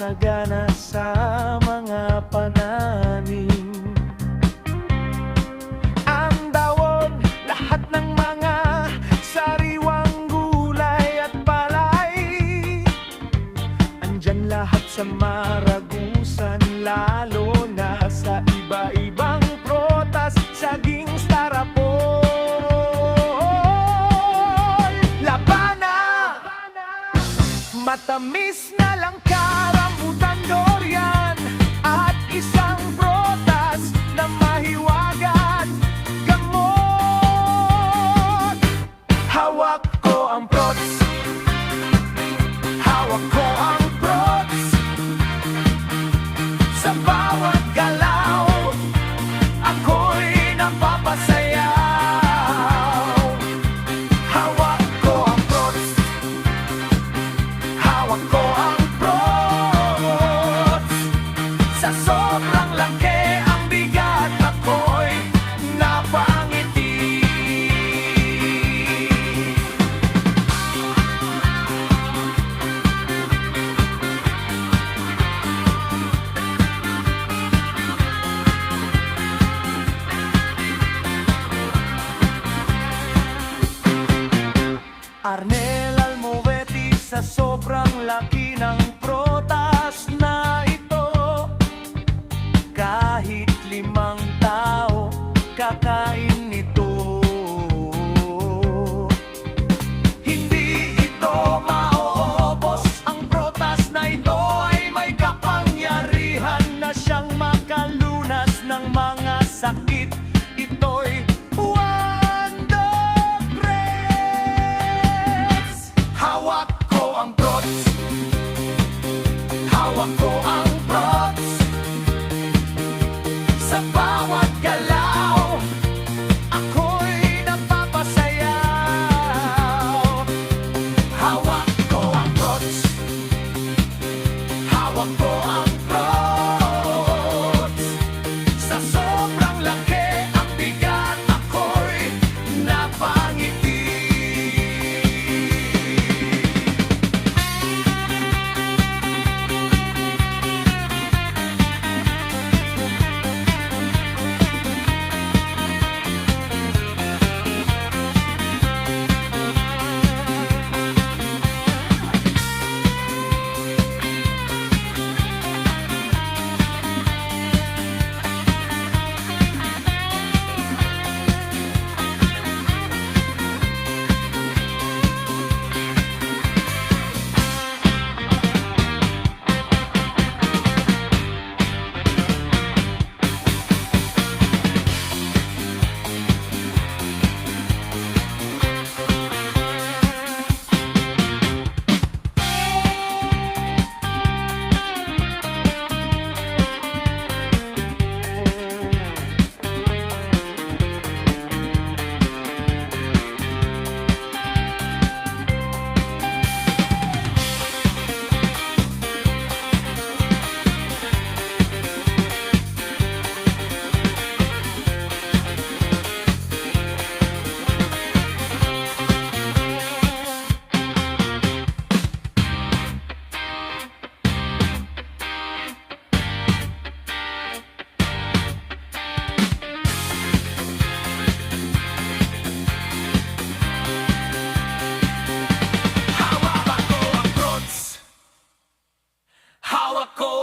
sagana sa mga pananim. Ang dawon, lahat ng mga sariwang gulay at palay, andyan lahat sa Maragusan, lalo na sa iba-ibang prutas, saging, starapol. Labana, matamis na langka, rambutan, durian, at isang prutas na mahiwagat, gamot. Hawak ko ang prots, hawak ko ang prots. Sa bawat galaw, ako'y napapasayaw. Hawak ko ang prots, hawak ko ang prots. Sa sobrang laki ang bigat, ako'y napangiti. Arnel Almoveti, sa sobrang laki ng prutas na ito, kahit 5 tao kakain nito. Hindi ito mauubos, ang prutas na ito ay may kapangyarihan na siyang makalunas ng mga sakit. Ito'y Wonder Grapes. Hawak ko ang prots, hawak ko ang prots. Sa bawat galaw, ako'y napapasayaw. Hawak ko ang prots, hawak ko ang prots. Sa sobrang laki ang bigat, ako'y napangiti. Hawak ko